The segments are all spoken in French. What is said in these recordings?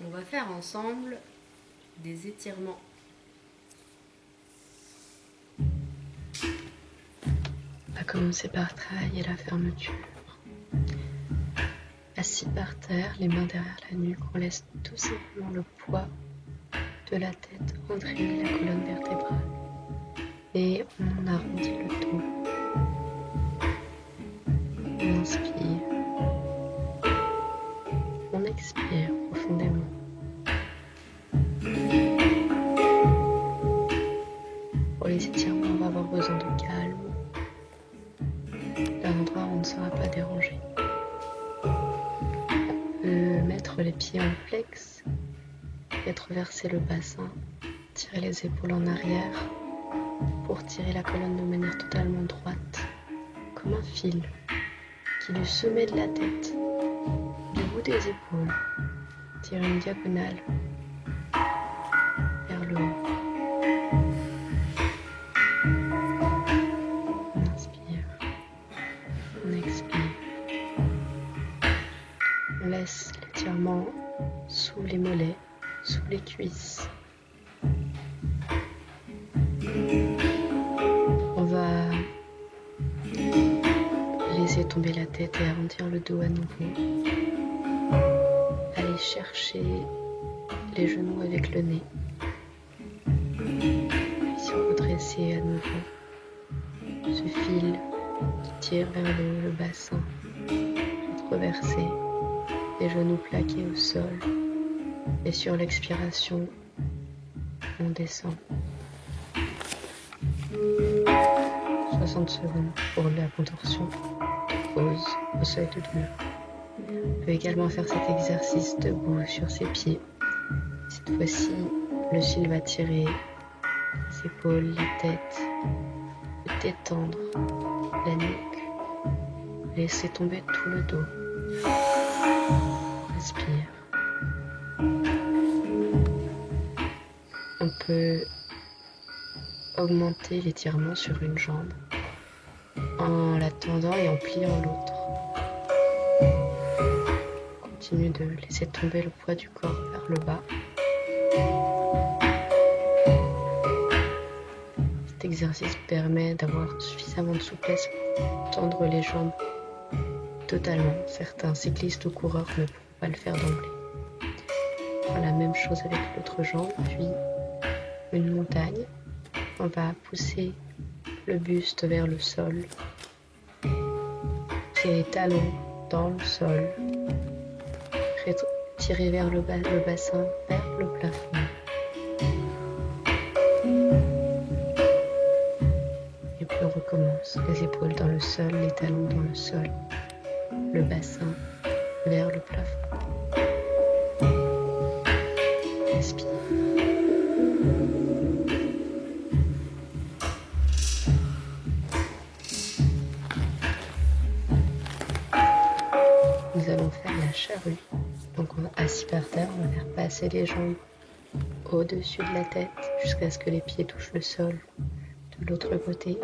On va faire ensemble des étirements. On va commencer par travailler la fermeture. Assis par terre, les mains derrière la nuque, on laisse tout simplement le poids de la tête entraîner la colonne vertébrale. Et on arrondit le dos. On inspire. On expire profondément. Pour les étirements, on va avoir besoin de calme, d'un endroit où on ne sera pas dérangé. On peut mettre les pieds en flex, rétroverser le bassin, tirer les épaules en arrière pour tirer la colonne de manière totalement droite, comme un fil qui du sommet de la tête, du bout des épaules, tire une diagonale vers le haut. On inspire, on expire. On laisse l'étirement sous les mollets, sous les cuisses. On va laisser tomber la tête et arrondir le dos à nouveau. Aller chercher les genoux avec le nez. Puis se redresser à nouveau. Ce fil qui tire vers le bassin, reverser, les genoux plaqués au sol. Et sur l'expiration, on descend. 60 secondes pour la contorsion de pause au seuil de douleur. On peut également faire cet exercice debout sur ses pieds. Cette fois-ci, le fil va tirer les épaules, la tête, détendre la nuque, laisser tomber tout le dos. Respire. On peut augmenter l'étirement sur une jambe en la tendant et en pliant l'autre. Continue de laisser tomber le poids du corps vers le bas. Cet exercice permet d'avoir suffisamment de souplesse pour tendre les jambes totalement. Certains cyclistes ou coureurs ne peuvent pas le faire d'emblée. On fait la même chose avec l'autre jambe, puis une montagne. On va pousser le buste vers le sol, les talons dans le sol, tirer vers le bassin, vers le plafond. Et puis on recommence, les épaules dans le sol, les talons dans le sol, le bassin vers le plafond. Respire. Nous allons faire la charrue. Donc assis par terre, on va faire passer les jambes au-dessus de la tête jusqu'à ce que les pieds touchent le sol de l'autre côté.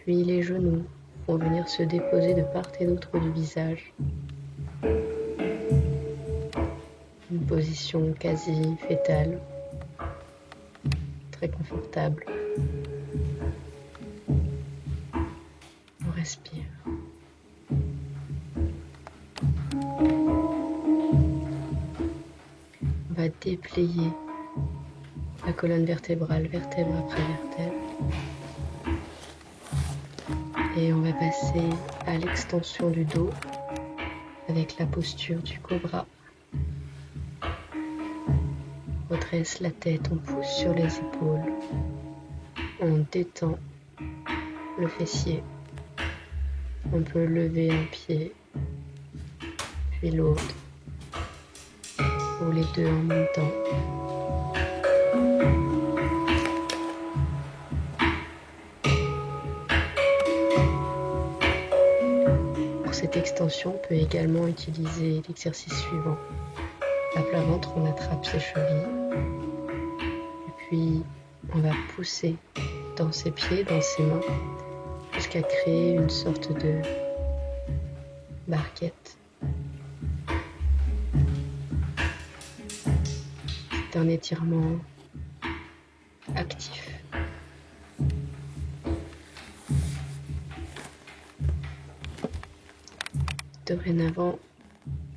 Puis les genoux vont venir se déposer de part et d'autre du visage. Une position quasi fétale, très confortable. On respire. On va déplier la colonne vertébrale, vertèbre après vertèbre. Et on va passer à l'extension du dos avec la posture du cobra. On redresse la tête, on pousse sur les épaules. On détend le fessier. On peut lever un pied, puis l'autre, ou les deux en même temps. Pour cette extension, on peut également utiliser l'exercice suivant. À plat ventre, on attrape ses chevilles. Et puis, on va pousser dans ses pieds, dans ses mains, jusqu'à créer une sorte de barquette. d'un étirement actif. Dorénavant,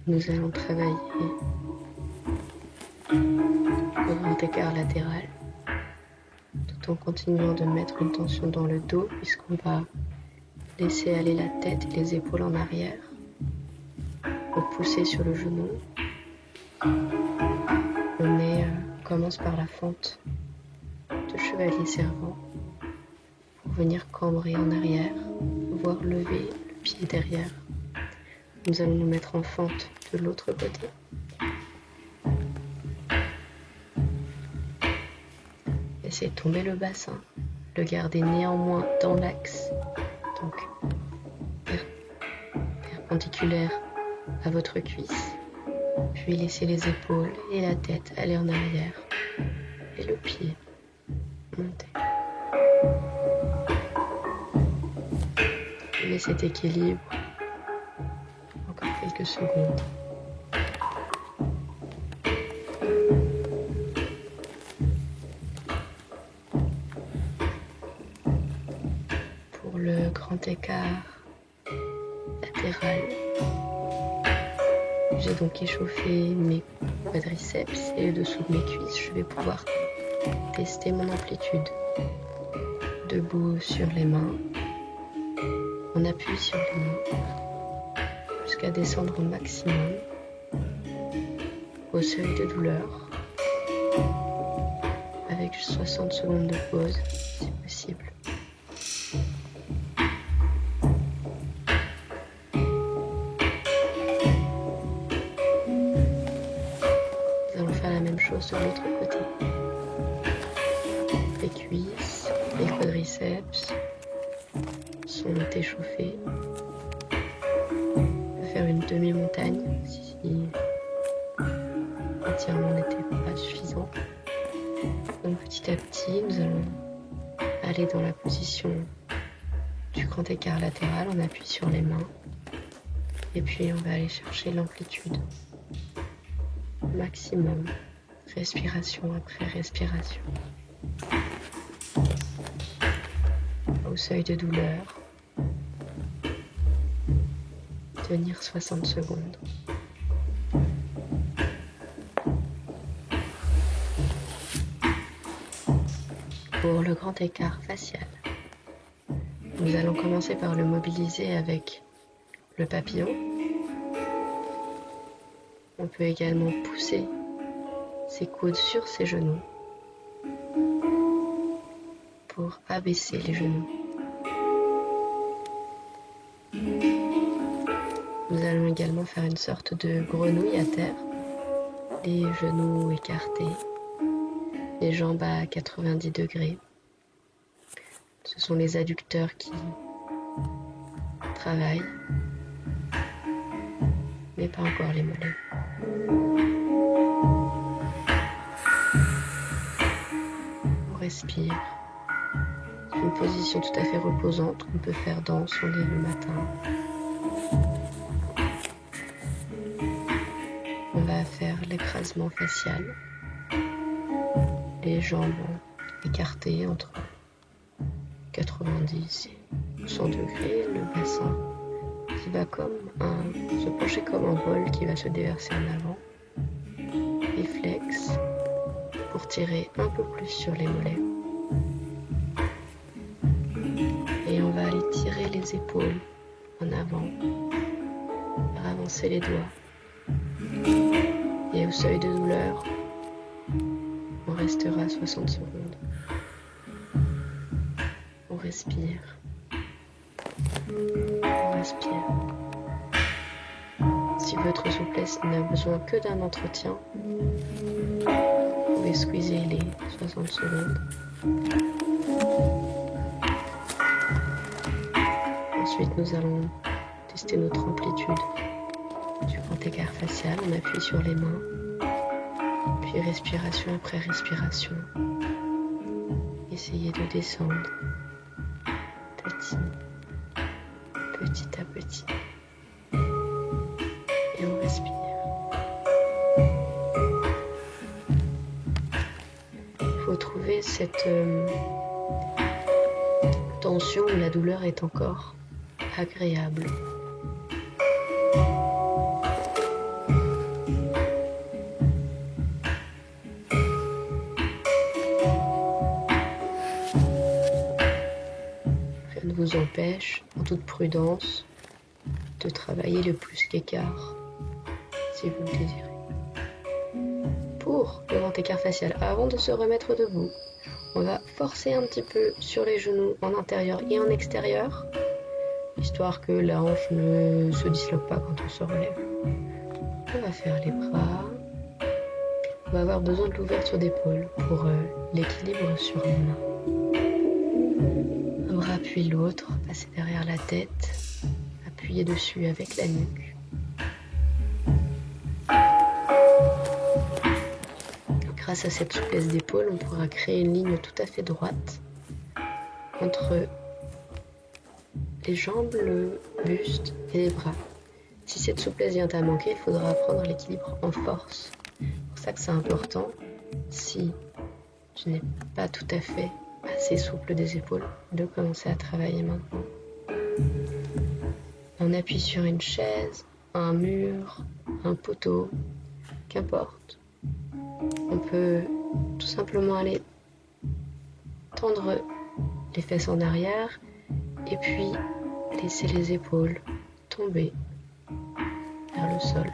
nous allons travailler le grand écart latéral, tout en continuant de mettre une tension dans le dos, puisqu'on va laisser aller la tête et les épaules en arrière, pour pousser sur le genou. On commence par la fente de chevalier servant pour venir cambrer en arrière, voire lever le pied derrière. Nous allons nous mettre en fente de l'autre côté. Laissez tomber le bassin, le garder néanmoins dans l'axe, donc perpendiculaire à votre cuisse, puis laissez les épaules et la tête aller en arrière et le pied monter. Laissez cet équilibre encore quelques secondes. Pour le grand écart latéral, j'ai donc échauffé mes quadriceps et le dessous de mes cuisses. Je vais pouvoir tester mon amplitude. Debout sur les mains, on appuie sur les mains jusqu'à descendre au maximum, au seuil de douleur, avec 60 secondes de pause si possible. Nous allons faire la même chose sur l'autre côté. Les cuisses, les quadriceps sont échauffés. On peut faire une demi-montagne si l'étirement n'était pas suffisant. Donc petit à petit, nous allons aller dans la position du grand écart latéral. On appuie sur les mains et puis on va aller chercher l'amplitude maximum, respiration après respiration. Au seuil de douleur, tenir 60 secondes. Pour le grand écart facial, nous allons commencer par le mobiliser avec le papillon. On peut également pousser ses coudes sur ses genoux pour abaisser les genoux. Nous allons également faire une sorte de grenouille à terre, les genoux écartés, les jambes à 90 degrés. Ce sont les adducteurs qui travaillent, mais pas encore les mollets. On respire. C'est une position tout à fait reposante qu'on peut faire dans son lit le matin. On va faire l'écrasement facial. Les jambes écartées entre 90 et 100 degrés, le bassin qui va se pencher comme un bol qui va se déverser en avant. Et flex pour tirer un peu plus sur les mollets. Et on va aller tirer les épaules en avant, faire avancer les doigts. Et au seuil de douleur, on restera 60 secondes. On respire. On respire. Si votre souplesse n'a besoin que d'un entretien, vous pouvez squeezer les 60 secondes. Ensuite, nous allons tester notre amplitude du grand écart facial. On appuie sur les mains, puis respiration après respiration. Essayez de descendre petit à petit. Et on respire. cette tension où la douleur est encore agréable. Rien ne vous empêche, en toute prudence, de travailler le plus qu'écart, si vous le désirez. Pour le grand écart facial, avant de se remettre debout, on va forcer un petit peu sur les genoux en intérieur et en extérieur, histoire que la hanche ne se disloque pas quand on se relève. On va faire les bras. On va avoir besoin de l'ouverture d'épaule pour l'équilibre sur une main. Un bras appuie l'autre, passer derrière la tête, appuyer dessus avec la nuque. Grâce à cette souplesse d'épaule, on pourra créer une ligne tout à fait droite entre les jambes, le buste et les bras. Si cette souplesse vient à manquer, il faudra apprendre l'équilibre en force. C'est pour ça que c'est important, si tu n'es pas tout à fait assez souple des épaules, de commencer à travailler maintenant. On appuie sur une chaise, un mur, un poteau, qu'importe. On peut tout simplement aller tendre les fesses en arrière et puis laisser les épaules tomber vers le sol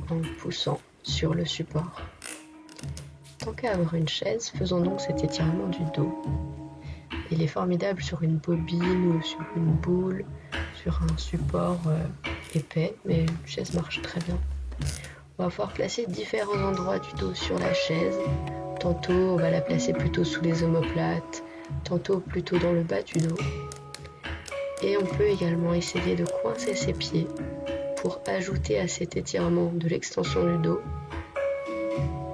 en poussant sur le support. Tant qu'à avoir une chaise, faisons donc cet étirement du dos. Il est formidable sur une bobine ou sur une boule, sur un support épais, mais une chaise marche très bien. On va pouvoir placer différents endroits du dos sur la chaise. Tantôt, on va la placer plutôt sous les omoplates, tantôt plutôt dans le bas du dos. Et on peut également essayer de coincer ses pieds pour ajouter à cet étirement de l'extension du dos,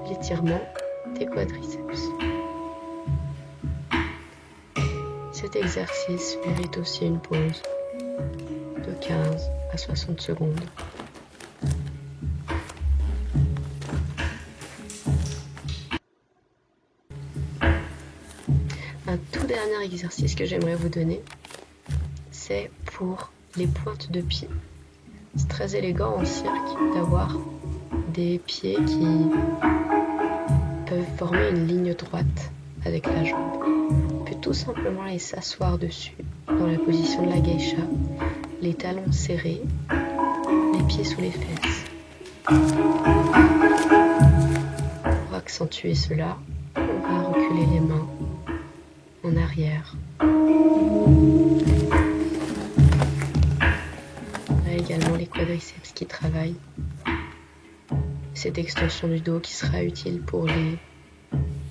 l'étirement des quadriceps. Cet exercice mérite aussi une pause de 15 à 60 secondes. Un tout dernier exercice que j'aimerais vous donner, c'est pour les pointes de pied. C'est très élégant en cirque d'avoir des pieds qui peuvent former une ligne droite avec la jambe. On peut tout simplement les s'asseoir dessus dans la position de la geisha, les talons serrés, les pieds sous les fesses. Pour accentuer cela, on va reculer les mains en arrière. On a également les quadriceps qui travaillent. Cette extension du dos qui sera utile pour les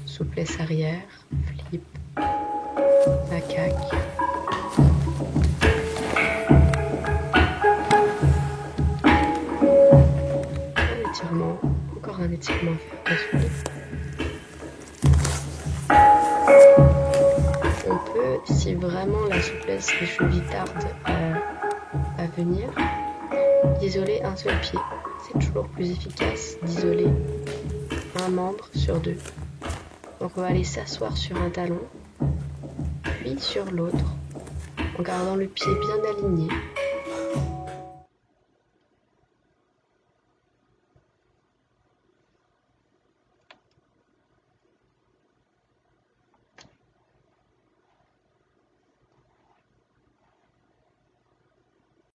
souplesses arrière, flip, macaque. Un étirement, encore un étirement à faire dans son dos. On peut, si vraiment la souplesse des chevilles tarde à venir, isoler un seul pied. C'est toujours plus efficace d'isoler un membre sur deux. Donc on va aller s'asseoir sur un talon, puis sur l'autre, en gardant le pied bien aligné